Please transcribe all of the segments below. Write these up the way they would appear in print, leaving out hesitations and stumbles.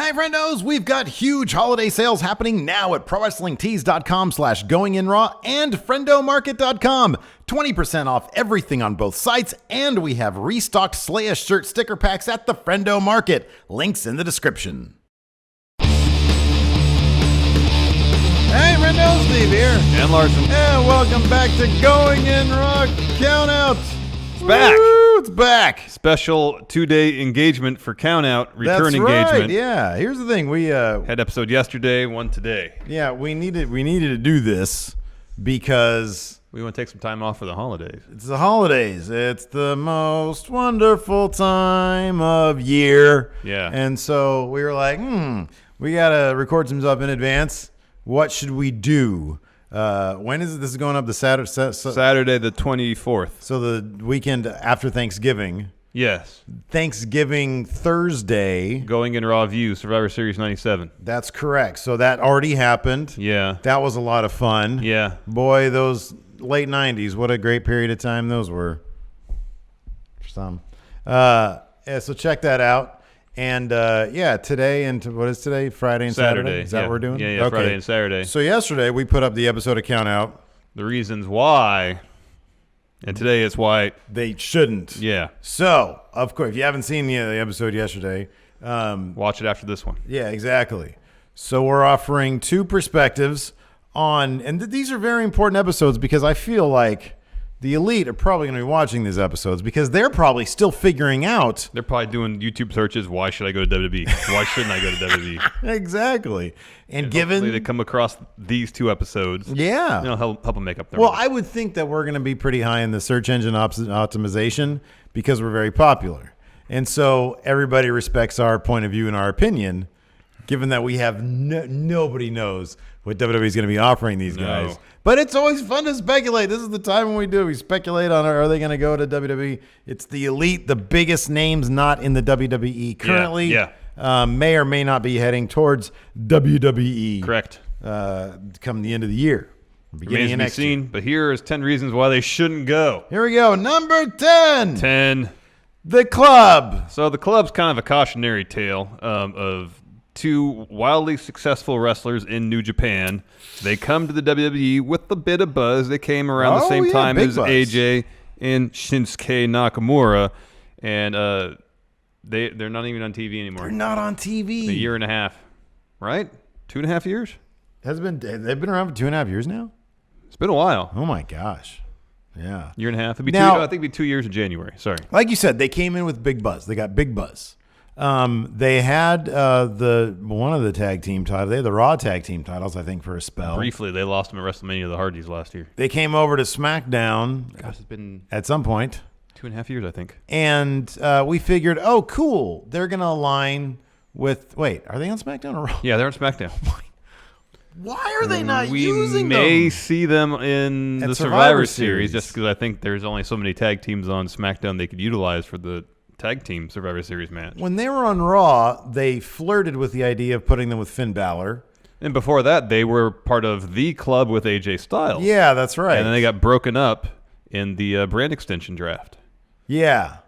Hi, friendos! We've got huge holiday sales happening now at ProWrestlingTees.com/GoingInRaw and FriendoMarket.com. 20% off everything on both sites, and we have restocked Slaya shirt sticker packs at the Friendo Market. Links in the description. Hey, friendos! Steve here. And Larson. And welcome back to Going In Raw Countout. It's back. Woo, it's back. Special 2-day engagement for Countout, return That's engagement. Right. Yeah. Here's the thing. We had episode yesterday, one today. Yeah, we needed to do this because we want to take some time off for the holidays. It's the holidays. It's the most wonderful time of year. Yeah. And so we were like, we got to record some stuff in advance. What should we do? When is it? This is going up the Saturday the 24th. So the weekend after Thanksgiving. Yes. Thanksgiving Thursday. Going in Raw View, Survivor Series 97. That's correct. So that already happened. Yeah. That was a lot of fun. Yeah. Boy, those late 90s, what a great period of time those were. For some. Yeah, so check that out. And, today and what is today? Friday and Saturday? Is that what we're doing? Yeah, okay. Friday and Saturday. So yesterday we put up the episode of Countout. The reasons why. And today it's why. They shouldn't. Yeah. So, of course, if you haven't seen the episode yesterday. Watch it after this one. Yeah, exactly. So we're offering two perspectives on, and these are very important episodes because I feel like the Elite are probably going to be watching these episodes because they're probably still figuring out. They're probably doing YouTube searches. Why should I go to WWE? Why shouldn't I go to WWE? Exactly. And given they come across these two episodes, help them make up their mind. I would think that we're going to be pretty high in the search engine optimization because we're very popular. And so everybody respects our point of view and our opinion, given that we have nobody knows what WWE is going to be offering these guys. But it's always fun to speculate. This is the time when we do. We speculate on, are they going to go to WWE? It's the Elite, the biggest names not in the WWE currently. Yeah. May or may not be heading towards WWE. Correct. Come the end of the year. Beginning of next year. But here is 10 reasons why they shouldn't go. Here we go. Number 10. 10. The Club. So the Club's kind of a cautionary tale of two wildly successful wrestlers in New Japan. They come to the WWE with a bit of buzz. They came around the same time as buzz. AJ and Shinsuke Nakamura, and they're not even on TV anymore. They're not on TV. A year and a half, right? 2.5 years. They've been around for 2.5 years now. It's been a while. Oh my gosh. Yeah. Year and a half. I think it'd be 2 years in January. Sorry. Like you said, they came in with big buzz. They got big buzz. They had one of the tag team titles. They had the Raw tag team titles, I think, for a spell. Briefly, they lost them at WrestleMania of the Hardys last year. They came over to SmackDown. Gosh, it's been at some point 2.5 years, I think. And we figured, oh, cool, they're gonna align with. Wait, are they on SmackDown or Raw? Yeah, they're on SmackDown. Why are they not using them? We may see them in the Survivor Series just because I think there's only so many tag teams on SmackDown they could utilize for the tag team Survivor Series match. When they were on Raw, they flirted with the idea of putting them with Finn Balor. And before that, they were part of the Club with AJ Styles. Yeah, that's right. And then they got broken up in the brand extension draft. Yeah.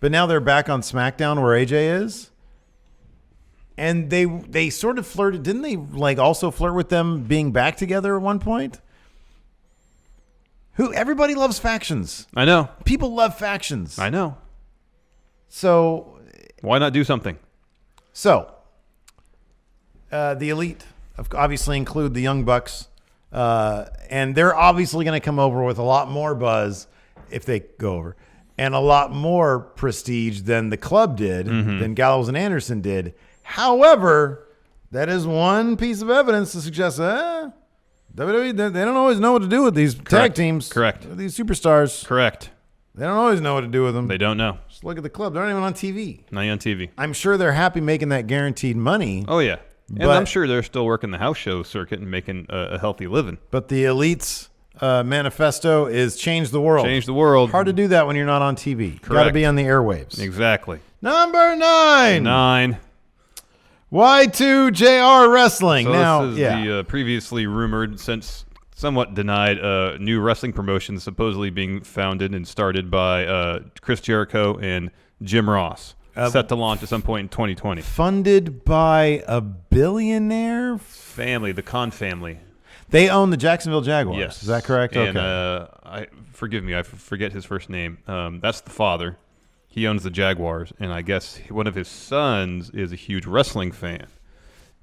But now they're back on SmackDown where AJ is. And they sort of flirted. Didn't they also flirt with them being back together at one point? Everybody loves factions. I know. People love factions. I know. So why not do something? So the Elite obviously include the Young Bucks, and they're obviously going to come over with a lot more buzz if they go over, and a lot more prestige than the Club did, than Gallows and Anderson did. However, that is one piece of evidence to suggest WWE, they don't always know what to do with these tag teams. Correct. These superstars. Correct. They don't always know what to do with them. They don't know. Just look at the Club. They're not even on TV. Not on TV. I'm sure they're happy making that guaranteed money. Oh, yeah. And I'm sure they're still working the house show circuit and making a healthy living. But the Elite's manifesto is change the world. Change the world. Hard to do that when you're not on TV. Correct. Got to be on the airwaves. Exactly. Number 9. 9. Y2JR Wrestling. So now, this is the previously rumored, since somewhat denied, new wrestling promotion supposedly being founded and started by Chris Jericho and Jim Ross. set to launch at some point in 2020. Funded by a billionaire family, the Khan family. They own the Jacksonville Jaguars. Yes. Is that correct? And, okay. Forgive me, I forget his first name. That's the father. He owns the Jaguars, and I guess one of his sons is a huge wrestling fan.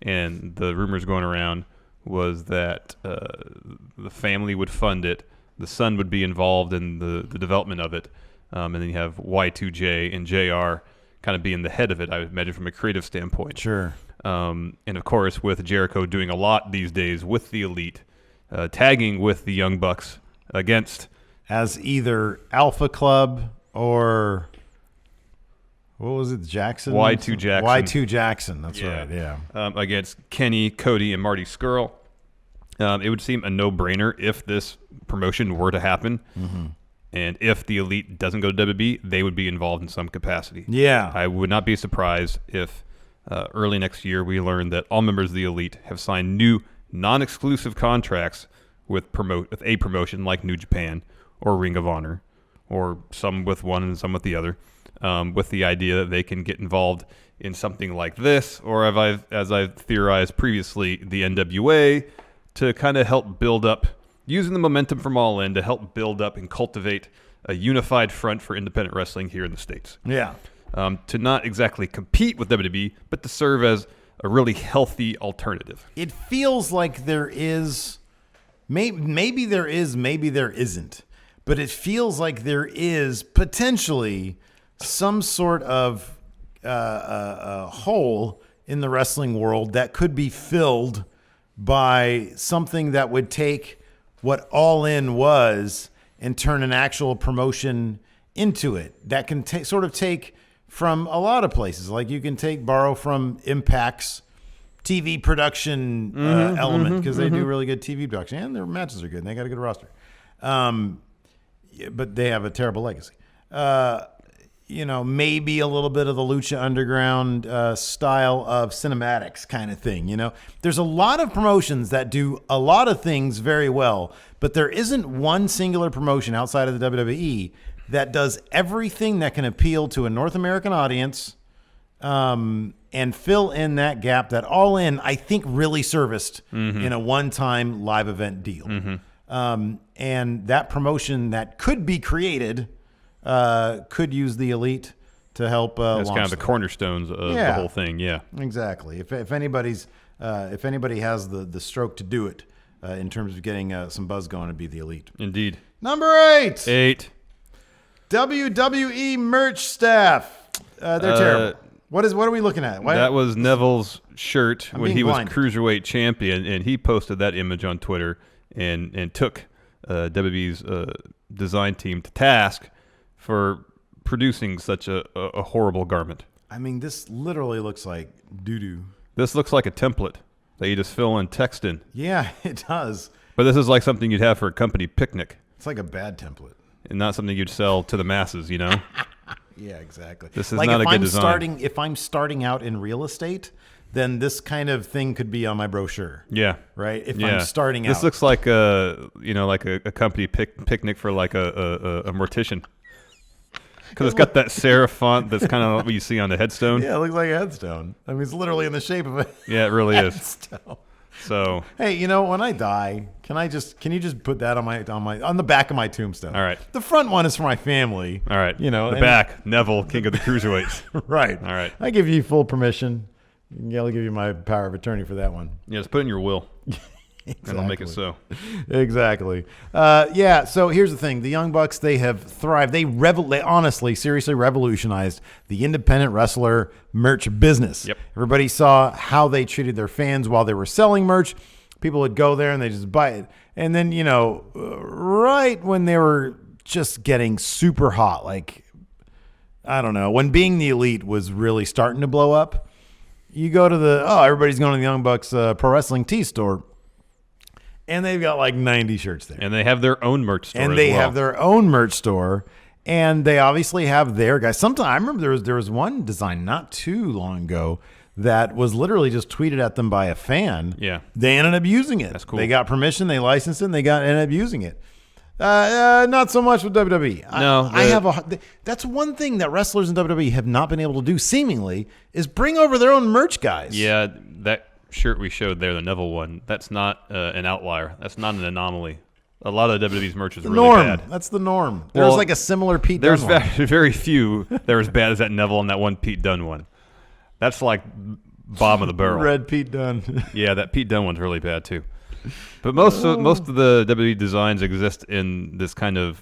And the rumors going around was that the family would fund it, the son would be involved in the development of it, and then you have Y2J and JR kind of being the head of it, I would imagine, from a creative standpoint. Sure. And, of course, with Jericho doing a lot these days with the Elite, tagging with the Young Bucks against... As either Alpha Club or... What was it, Jackson? Y2 Jackson. Y2 Jackson, that's right, yeah. Against Kenny, Cody, and Marty Scurll. It would seem a no-brainer if this promotion were to happen. Mm-hmm. And if the Elite doesn't go to WWE, they would be involved in some capacity. Yeah. I would not be surprised if early next year we learn that all members of the Elite have signed new non-exclusive contracts with a promotion like New Japan or Ring of Honor, or some with one and some with the other. With the idea that they can get involved in something like this, or as I've theorized previously, the NWA, to kind of help build up, using the momentum from All In to help build up and cultivate a unified front for independent wrestling here in the States. Yeah. To not exactly compete with WWE, but to serve as a really healthy alternative. It feels like there is, maybe there is, maybe there isn't, but it feels like there is potentially some sort of a hole in the wrestling world that could be filled by something that would take what All In was and turn an actual promotion into it. That can sort of take from a lot of places. Like you can borrow from Impact's TV production element, because they do really good TV production, and their matches are good, and they got a good roster. But they have a terrible legacy. Maybe a little bit of the Lucha Underground style of cinematics kind of thing. There's a lot of promotions that do a lot of things very well, but there isn't one singular promotion outside of the WWE that does everything that can appeal to a North American audience and fill in that gap that All In, I think, really serviced in a one-time live event deal. And that promotion that could be created could use the Elite to help launch. That's kind of the cornerstones of the whole thing. Yeah, exactly. If anybody has the stroke to do it in terms of getting some buzz going, it'd be the Elite. Indeed. Number 8. 8. WWE merch staff. They're terrible. What are we looking at? That was Neville's shirt when he was Cruiserweight champion, and he posted that image on Twitter and took WWE's design team to task for producing such a horrible garment. I mean, this literally looks like doo-doo. This looks like a template that you just fill in text in. Yeah, it does. But this is like something you'd have for a company picnic. It's like a bad template. And not something you'd sell to the masses, Yeah, exactly. This is like not a good design. If I'm starting out in real estate, then this kind of thing could be on my brochure. Yeah. Right? If I'm starting out. This looks like a company picnic for like a mortician. Because it's got that serif font that's kind of what you see on the headstone. Yeah, it looks like a headstone. I mean, it's literally in the shape of a Yeah, it really headstone. is. So, hey, when I die, can you just put that on the back of my tombstone? All right. The front one is for my family. All right. The back, Neville, King of the Cruiserweights. Right. All right. I give you full permission. I'll give you my power of attorney for that one. Yeah, just put it in your will. Exactly. And I'll make it so. Exactly. So here's the thing. The Young Bucks, they have thrived. They honestly, seriously revolutionized the independent wrestler merch business. Yep. Everybody saw how they treated their fans while they were selling merch. People would go there and they just buy it. And then, right when they were just getting super hot, like, I don't know, when Being the Elite was really starting to blow up, you go to everybody's going to the Young Bucks Pro Wrestling Tee store. And they've got like 90 shirts there. And they have their own merch store. And they have their own merch store. And they obviously have their guys. Sometimes I remember there was one design not too long ago that was literally just tweeted at them by a fan. Yeah. They ended up using it. That's cool. They got permission, they licensed it, and they ended up using it. Not so much with WWE. No, that's one thing that wrestlers in WWE have not been able to do, seemingly, is bring over their own merch guys. Yeah, that shirt we showed there, the Neville one, that's not an outlier. That's not an anomaly. A lot of WWE's merch is really bad. That's the norm. There's like a similar Pete Dunne one. There's very few that are as bad as that Neville and that one Pete Dunne one. That's like bottom of the barrel. Red Pete Dunne. Yeah, that Pete Dunne one's really bad too. But most of the WWE designs exist in this kind of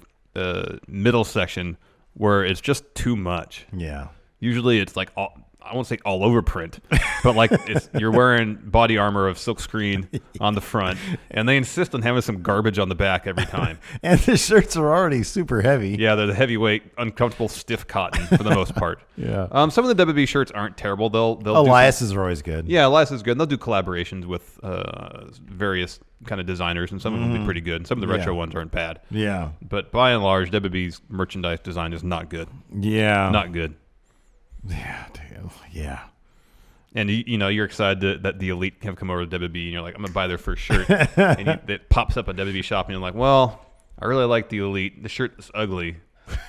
middle section where it's just too much. Yeah. Usually it's like I won't say all over print, but like you're wearing body armor of silkscreen on the front, and they insist on having some garbage on the back every time. And the shirts are already super heavy. Yeah, they're the heavyweight, uncomfortable, stiff cotton for the most part. Yeah. Some of the WWE shirts aren't terrible. They'll Elias's are always good. Yeah, Elias is good. And they'll do collaborations with various kind of designers, and some of them will be pretty good. Some of the retro ones aren't bad. Yeah. But by and large, WWE's merchandise design is not good. Yeah. Not good. Yeah, dude. Yeah. And you're excited that the Elite have come over to WWE, and you're like, I'm gonna buy their first shirt, and it pops up at WWE shop, and you're like, well, I really like the Elite. The shirt is ugly.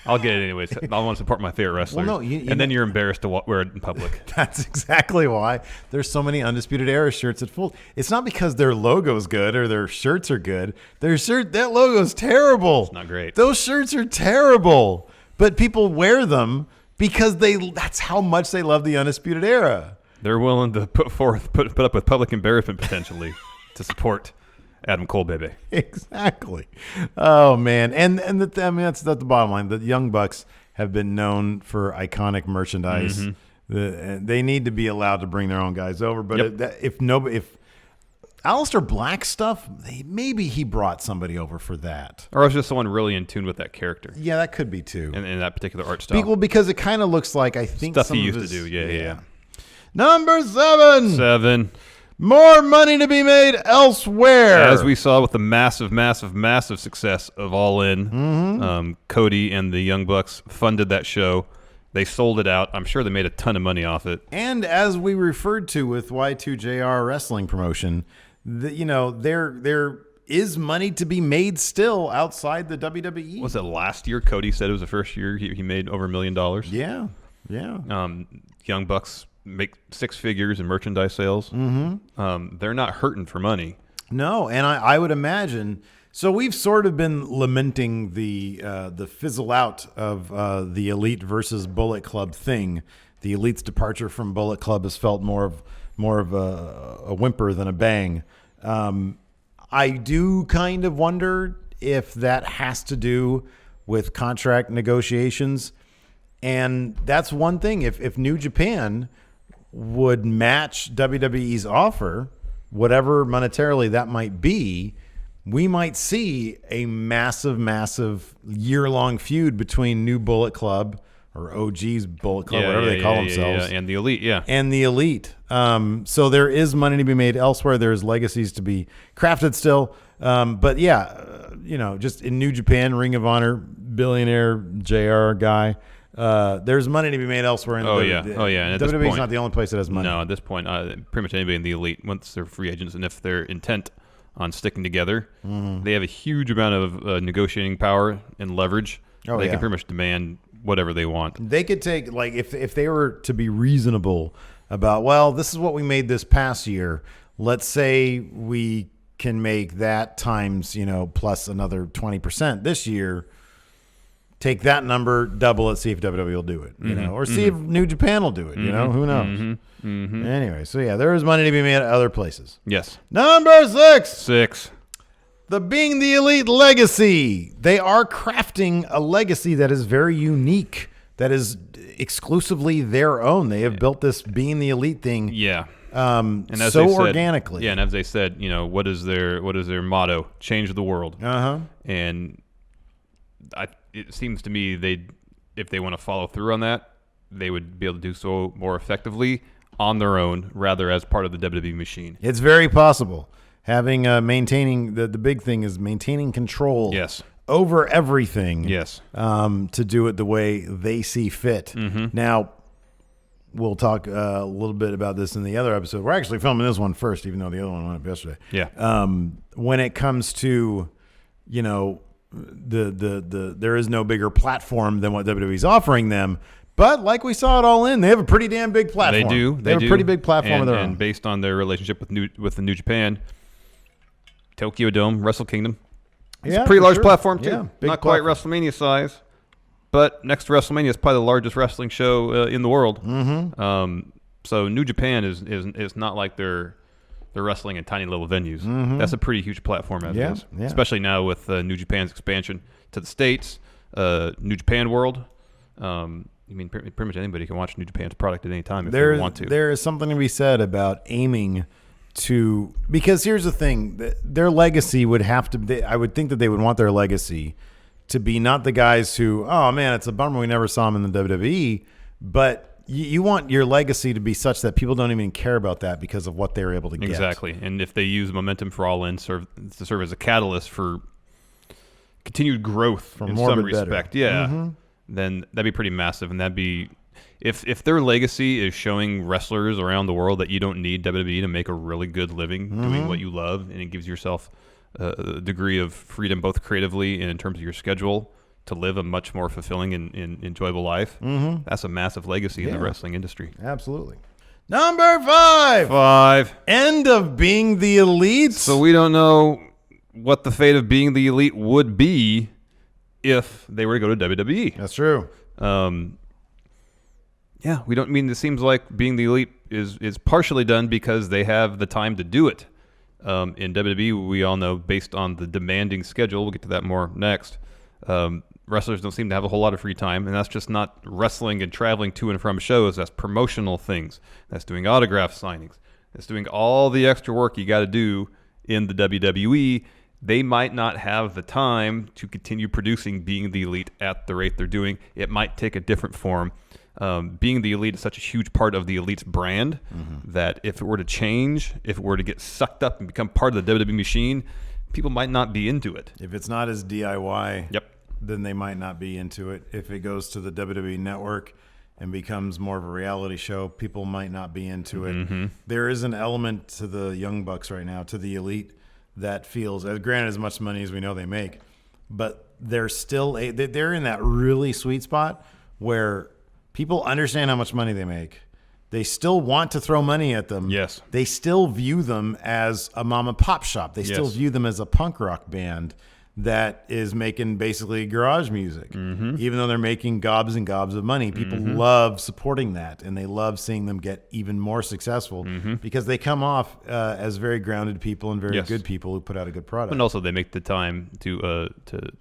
I'll get it anyways. I want to support my favorite wrestlers. Well, no, then you're embarrassed to wear it in public. That's exactly why there's so many Undisputed Era shirts at full. It's not because their logo's good or their shirts are good. That logo's terrible. It's not great. Those shirts are terrible, but people wear them because that's how much they love the Undisputed Era. They're willing to put up with public embarrassment potentially to support Adam Cole, baby. Exactly. Oh man, and that's the bottom line. The Young Bucks have been known for iconic merchandise. Mm-hmm. They need to be allowed to bring their own guys over. But if Aleister Black stuff, maybe he brought somebody over for that. Or was just someone really in tune with that character. Yeah, that could be too. In that particular art style. Well, because it kind of looks like, I think, stuff he used to do. Yeah. Number 7. More money to be made elsewhere. As we saw with the massive success of All In, Cody and the Young Bucks funded that show. They sold it out. I'm sure they made a ton of money off it. And as we referred to with Y2JR wrestling promotion, there is money to be made still outside the WWE. Was it last year? Cody said it was the first year he made over $1 million. Yeah. Young Bucks make 6 figures in merchandise sales. They're not hurting for money. No, and I would imagine. So we've sort of been lamenting the fizzle out of the Elite versus Bullet Club thing. The Elite's departure from Bullet Club has felt more of a whimper than a bang. I do kind of wonder if that has to do with contract negotiations. And that's one thing. If New Japan would match WWE's offer, whatever monetarily that might be, we might see a massive year-long feud between New Bullet Club or OG's Bullet Club, whatever they call themselves. And the Elite, And the Elite. So there is money to be made elsewhere. There's legacies to be crafted still. But just in New Japan, Ring of Honor, billionaire JR guy, there's money to be made elsewhere. And WWE's not the only place that has money. No, at this point, pretty much anybody in the Elite, once they're free agents, and if they're intent on sticking together, they have a huge amount of negotiating power and leverage. They can pretty much demand whatever they want. They could take, like, if they were to be reasonable about, well, this is what we made this past year. Let's say we can make that times, plus another 20% this year. Take that number, double it, see if WWE will do it, or see if New Japan will do it, who knows? Anyway, so there is money to be made at other places. Yes. Number 6. The Being the Elite legacy. They are crafting a legacy that is very unique, that is exclusively their own. They have built this Being the Elite thing. Yeah. And as so organically. Yeah, and as they said, what is their motto? Change the world. And it seems to me if they want to follow through on that, they would be able to do so more effectively on their own, rather as part of the WWE machine. It's very possible. Having maintaining the big thing is maintaining control. Yes. Over everything. Yes. To do it the way they see fit. Now, we'll talk a little bit about this in the other episode. We're actually filming this one first, even though the other one went up yesterday. Yeah. When it comes to, there is no bigger platform than what WWE's offering them. But like we saw it All In, they have a pretty damn big platform. They do. They have a pretty big platform of their and own. Based on their relationship with the New Japan, Tokyo Dome, Wrestle Kingdom. It's a pretty large platform, too. Yeah, not quite WrestleMania size, but next to WrestleMania is probably the largest wrestling show in the world. Mm-hmm. So New Japan is not like they're wrestling in tiny little venues. Mm-hmm. That's a pretty huge platform as it is, especially now with New Japan's expansion to the States, New Japan World. I mean, pretty much anybody can watch New Japan's product at any time if they want to. There is something to be said about aiming to, because here's the thing, their legacy would have to, I would think that they would want their legacy to be not the guys who, oh man, it's a bummer we never saw them in the WWE, but you want your legacy to be such that people don't even care about that because of what they were able to get. Exactly. And if they use momentum for All In to serve as a catalyst for continued growth in some respect, then that'd be pretty massive. And that'd be, if their legacy is showing wrestlers around the world that you don't need WWE to make a really good living doing what you love, and it gives yourself a degree of freedom both creatively and in terms of your schedule to live a much more fulfilling and enjoyable life, that's a massive legacy in the wrestling industry. Absolutely. Number 5. End of Being the Elite. So we don't know what the fate of Being the Elite would be if they were to go to WWE. That's true. Yeah, we don't mean it seems like Being the Elite is partially done because they have the time to do it. In WWE, we all know based on the demanding schedule, we'll get to that more next, wrestlers don't seem to have a whole lot of free time, and that's just not wrestling and traveling to and from shows. That's promotional things. That's doing autograph signings. That's doing all the extra work you got to do in the WWE. They might not have the time to continue producing Being the Elite at the rate they're doing. It might take a different form. Being the Elite is such a huge part of the Elite's brand that if it were to change, if it were to get sucked up and become part of the WWE machine, people might not be into it. If it's not as DIY, then they might not be into it. If it goes to the WWE network and becomes more of a reality show, people might not be into it. There is an element to the Young Bucks right now, to the Elite, that feels, granted as much money as we know they make, but they're still they're in that really sweet spot where people understand how much money they make. They still want to throw money at them. Yes. They still view them as a mom and pop shop. They still view them as a punk rock band that is making basically garage music. Even though they're making gobs and gobs of money, people love supporting that, and they love seeing them get even more successful because they come off as very grounded people and very good people who put out a good product. And also they make the time to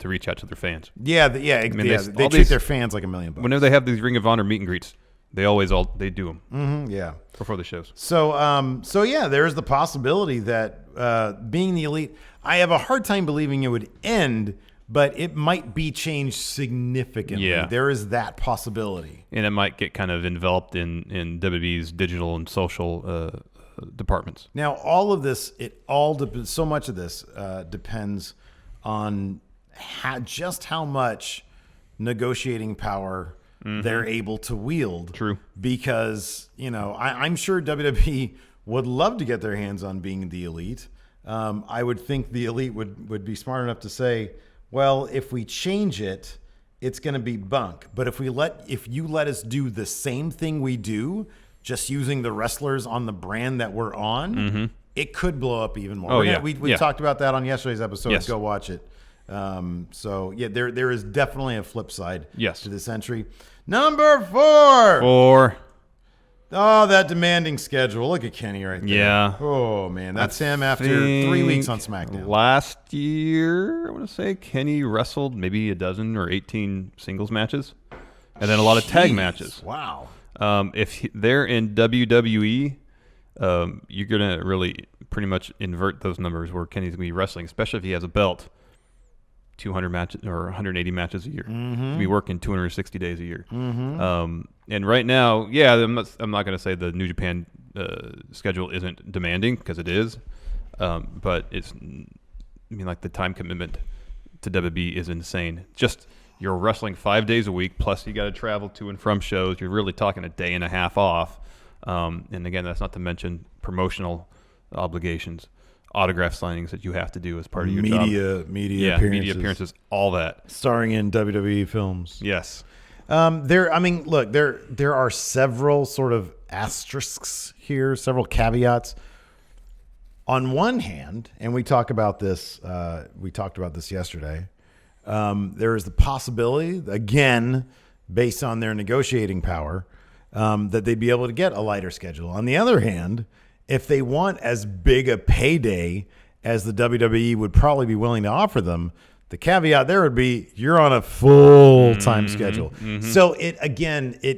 reach out to their fans. They treat their fans like $1 million. Whenever they have these Ring of Honor meet and greets, they do them. Before the shows. So there's the possibility that Being the Elite, I have a hard time believing it would end, but it might be changed significantly. There is that possibility. And it might get kind of enveloped in WWE's digital and social departments. Now, all of this, so much of this depends on just how much negotiating power they're able to wield. True. Because, I'm sure WWE would love to get their hands on Being the Elite. I would think the Elite would be smart enough to say, well, if we change it, it's going to be bunk. But if you let us do the same thing we do, just using the wrestlers on the brand that we're on, it could blow up even more. We talked about that on yesterday's episode. Go watch it. There is definitely a flip side to this entry. Number 4. Oh, that demanding schedule. Look at Kenny right there. Yeah. Oh, man. That's him after 3 weeks on SmackDown. Last year, I want to say, Kenny wrestled maybe 12 or 18 singles matches. And then a lot of tag matches. Wow. If they're in WWE, you're going to really pretty much invert those numbers where Kenny's going to be wrestling, especially if he has a belt. 200 matches or 180 matches a year. Be working 260 days a year. And right now, I'm not going to say the New Japan schedule isn't demanding, because it is, but the time commitment to WWE is insane. Just you're wrestling 5 days a week, plus you got to travel to and from shows. You're really talking a day and a half off. And again, that's not to mention promotional obligations. autograph signings that you have to do as part of your job. Media appearances. Media appearances, all that. Starring in WWE films. Yes. There are several sort of asterisks here, several caveats. On one hand, and we talked about this yesterday, there is the possibility, again, based on their negotiating power, that they'd be able to get a lighter schedule. On the other hand, if they want as big a payday as the WWE would probably be willing to offer them, the caveat there would be you're on a full-time schedule. So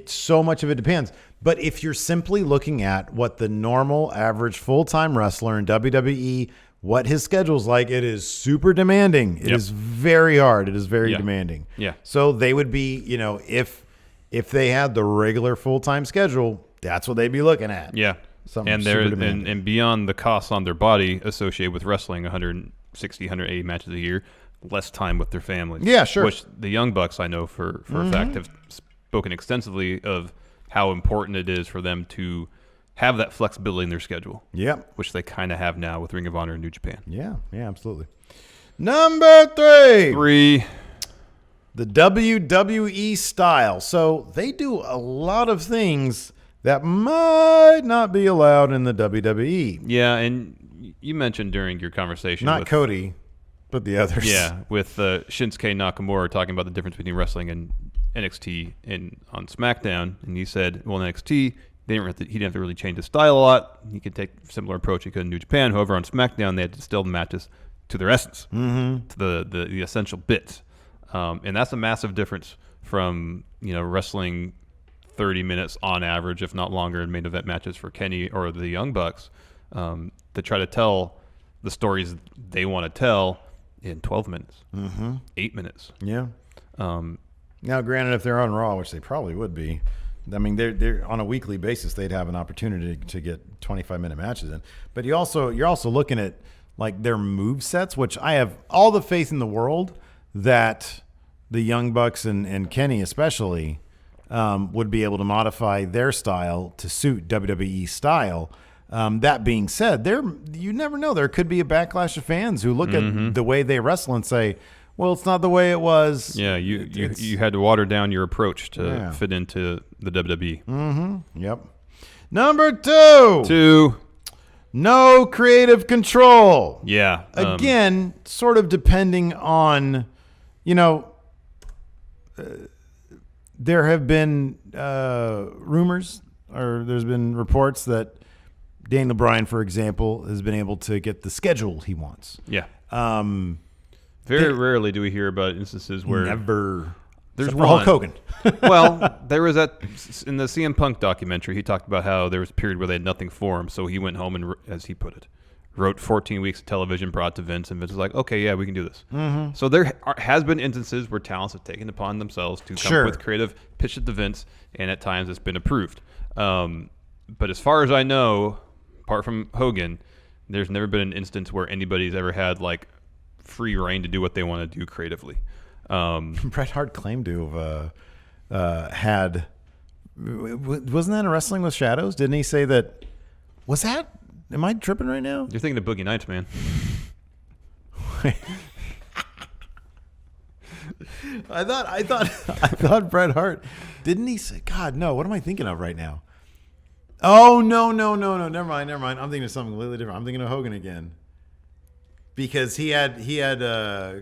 so much of it depends. But if you're simply looking at what the normal average full-time wrestler in WWE, what his schedule's like, it is super demanding. It is very hard. It is very demanding. Yeah. So they would be, if they had the regular full-time schedule, that's what they'd be looking at. Yeah. Something and beyond the costs on their body associated with wrestling 160, 180 matches a year, less time with their families. Yeah, sure. Which the Young Bucks, I know for a fact, have spoken extensively of how important it is for them to have that flexibility in their schedule. Yep. Which they kind of have now with Ring of Honor and New Japan. Yeah, absolutely. Number 3. The WWE style. So they do a lot of things that might not be allowed in the WWE. Yeah, and you mentioned during your conversation Not Cody, but the others. Yeah, with Shinsuke Nakamura talking about the difference between wrestling and NXT and on SmackDown, and he said, well, in NXT, he didn't have to really change his style a lot. He could take a similar approach he could in New Japan. However, on SmackDown, they had to distill the matches to their essence, to the essential bits. And that's a massive difference from wrestling 30 minutes on average, if not longer, in main event matches for Kenny or the Young Bucks, to try to tell the stories they want to tell in 12 minutes, 8 minutes. Yeah. Now, granted, if they're on Raw, which they probably would be, I mean, they're on a weekly basis, they'd have an opportunity to get 25-minute matches in. But you're also looking at like their move sets, which I have all the faith in the world that the Young Bucks and Kenny especially would be able to modify their style to suit WWE style. That being said, you never know. There could be a backlash of fans who look at the way they wrestle and say, well, it's not the way it was. Yeah, you had to water down your approach to fit into the WWE. Yep. Number 2. No creative control. Yeah. Again, sort of depending on, there have been rumors or there's been reports that Daniel Bryan, for example, has been able to get the schedule he wants. Yeah. Very rarely do we hear about instances where there's one. Hulk Hogan. Well, there was that in the CM Punk documentary. He talked about how there was a period where they had nothing for him, so he went home and, as he put it, wrote 14 weeks of television, brought to Vince, and Vince was like, "Okay, yeah, we can do this." So there has been instances where talents have taken upon themselves to come up with creative pitch at the Vince, and at times it's been approved. But as far as I know, apart from Hogan, there's never been an instance where anybody's ever had like free reign to do what they want to do creatively. Bret Hart claimed to have had, wasn't that in Wrestling with Shadows? Didn't he say that? Was that? Am I tripping right now? You're thinking of Boogie Nights, man. I thought Bret Hart. Didn't he say? God, no. What am I thinking of right now? Oh no. Never mind. I'm thinking of something completely different. I'm thinking of Hogan again. Because he had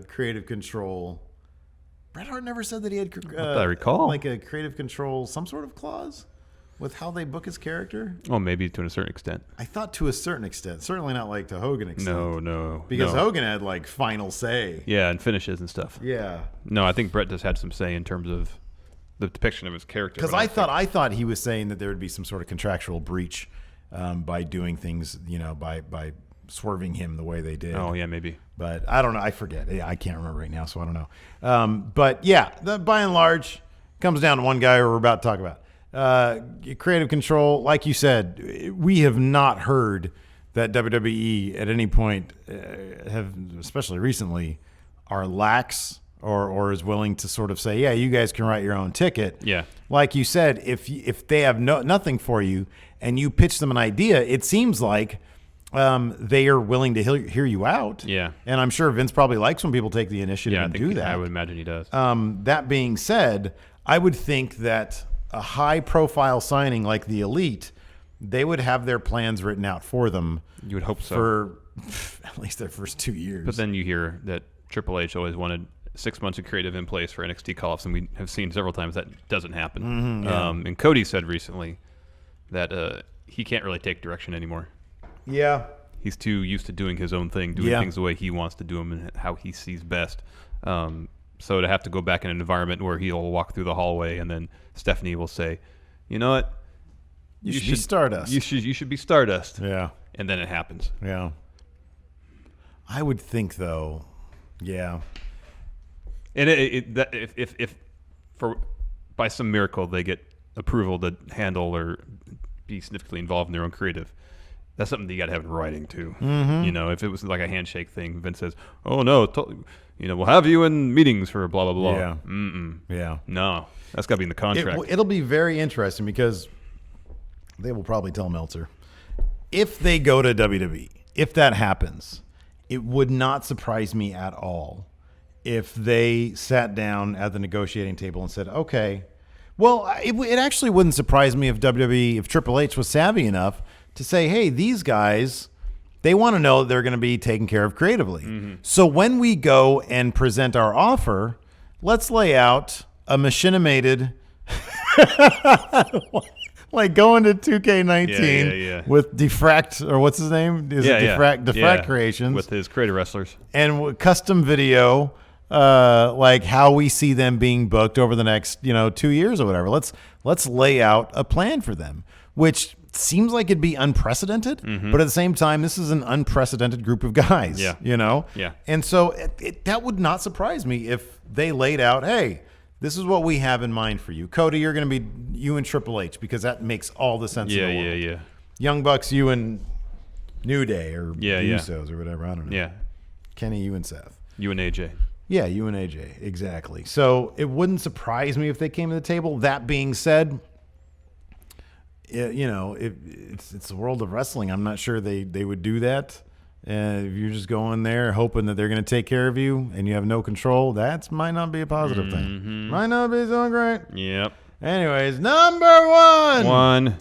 creative control. Bret Hart never said that he had, I recall, like a creative control, some sort of clause with how they book his character. Oh, maybe to a certain extent. I thought to a certain extent, certainly not like to Hogan extent. No, because Hogan had like final say. Yeah, and finishes and stuff. Yeah. No, I think Bret just had some say in terms of the depiction of his character. Because I thought he was saying that there would be some sort of contractual breach by doing things, by swerving him the way they did. Oh, yeah, maybe. But I don't know. I forget. Yeah, I can't remember right now, so I don't know. But yeah, by and large, comes down to one guy we're about to talk about. Creative control, like you said, we have not heard that WWE at any point have, especially recently, are lax or is willing to sort of say, yeah, you guys can write your own ticket. Yeah. Like you said, if they have nothing for you and you pitch them an idea, it seems like they are willing to hear you out. Yeah. And I'm sure Vince probably likes when people take the initiative and do that. I would imagine he does. That being said, I would think that a high-profile signing like the Elite, they would have their plans written out for them. You would hope so. For at least their first 2 years. But then you hear that Triple H always wanted 6 months of creative in place for NXT call-ups, and we have seen several times that doesn't happen. And Cody said recently that he can't really take direction anymore. Yeah. He's too used to doing his own thing, doing things the way he wants to do them and how he sees best. So to have to go back in an environment where he'll walk through the hallway and then Stephanie will say, you know what? You should be Stardust. You should be Stardust. Yeah. And then it happens. Yeah. I would think, though, yeah. And if by some miracle they get approval to handle or be significantly involved in their own creative, that's something that you got to have in writing too. You know, if it was like a handshake thing, Vince says, "Oh no, we'll have you in meetings for blah blah blah." Yeah. Yeah. No, that's got to be in the contract. It'll be very interesting because they will probably tell Meltzer if they go to WWE. If that happens, it would not surprise me at all if they sat down at the negotiating table and said, "Okay." Well, it actually wouldn't surprise me if WWE, if Triple H was savvy enough to say, hey, these guys, they want to know that they're going to be taken care of creatively. So when we go and present our offer, let's lay out a machinimated, like going to 2K19 with Diffract, or what's his name? Is it Diffract Creations? With his creative wrestlers. And custom video, like how we see them being booked over the next 2 years or whatever. Let's lay out a plan for them, which seems like it'd be unprecedented, but at the same time, this is an unprecedented group of guys. Yeah. And so that would not surprise me if they laid out, hey, this is what we have in mind for you, Cody. You're going to be you and Triple H, because that makes all the sense in the world. Yeah. Young Bucks, you and New Day, or the Usos, or whatever. I don't know. Yeah. Kenny, you and Seth. You and AJ. Yeah, you and AJ, exactly. So it wouldn't surprise me if they came to the table. That being said, it's the world of wrestling. I'm not sure they would do that. If you're just going there hoping that they're going to take care of you and you have no control, that might not be a positive thing. Might not be so great. Yep. Anyways, number one.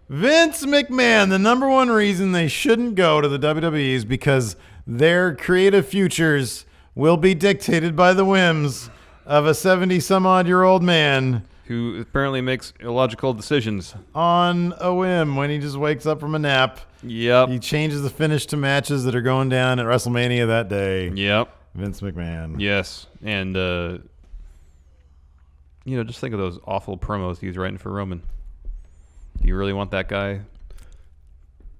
Vince McMahon. The number one reason they shouldn't go to the WWE is because their creative futures will be dictated by the whims of a 70-some-odd-year-old man who apparently makes illogical decisions on a whim when he just wakes up from a nap. Yep. He changes the finish to matches that are going down at WrestleMania that day. Yep. Vince McMahon. Yes. And, just think of those awful promos he's writing for Roman. Do you really want that guy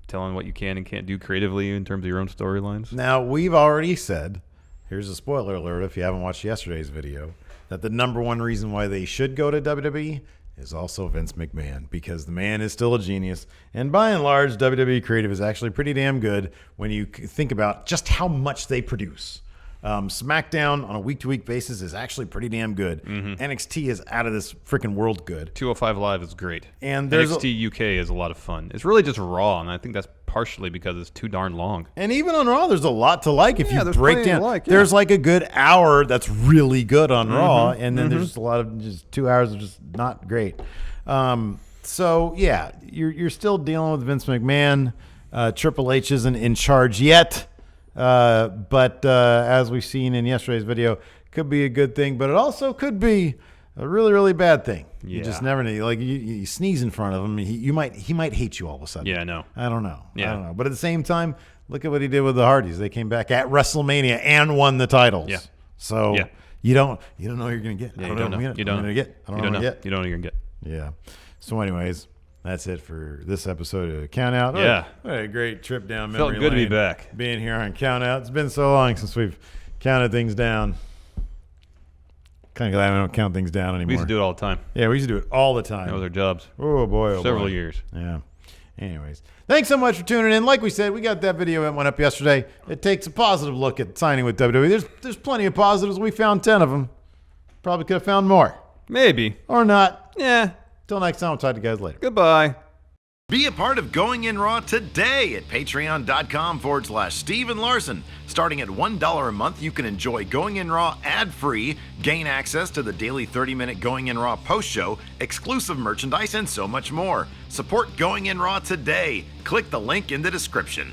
telling what you can and can't do creatively in terms of your own storylines? Now, we've already said, here's a spoiler alert if you haven't watched yesterday's video, that the number one reason why they should go to WWE is also Vince McMahon, because the man is still a genius. And by and large, WWE creative is actually pretty damn good when you think about just how much they produce. SmackDown on a week-to-week basis is actually pretty damn good. NXT is out of this freaking world good. 205 Live is great. And NXT UK is a lot of fun. It's really just Raw, and I think that's partially because it's too darn long. And even on Raw, there's a lot to like if you break down. Yeah. There's like a good hour that's really good on Raw, and then there's a lot of just 2 hours of just not great. So, yeah, you're still dealing with Vince McMahon. Triple H isn't in charge yet. But as we've seen in yesterday's video, could be a good thing, but it also could be a really, really bad thing. You just never know. Like you sneeze in front of him, he might hate you all of a sudden. Yeah, no. I don't know. Yeah. I don't know. But at the same time, look at what he did with the Hardys. They came back at WrestleMania and won the titles. Yeah. So you don't know what you're gonna get. Yeah, I don't know. You don't know. You don't know what you're You don't know what you're gonna get. Yeah. So anyways, that's it for this episode of Count Out. Yeah. What a great trip down memory lane. Felt good to be back. Being here on Count Out. It's been so long since we've counted things down. Kind of glad we don't count things down anymore. We used to do it all the time. Yeah, we used to do it all the time. That was our jobs. Oh, boy. Several years. Yeah. Anyways, thanks so much for tuning in. Like we said, we got that video that went up yesterday. It takes a positive look at signing with WWE. There's plenty of positives. We found 10 of them. Probably could have found more. Maybe. Or not. Yeah. Till next time, I'll talk to you guys later. Goodbye. Be a part of Going In Raw today at patreon.com/Steve and Larson. Starting at $1 a month, you can enjoy Going In Raw ad-free, gain access to the daily 30-minute Going In Raw post-show, exclusive merchandise, and so much more. Support Going In Raw today. Click the link in the description.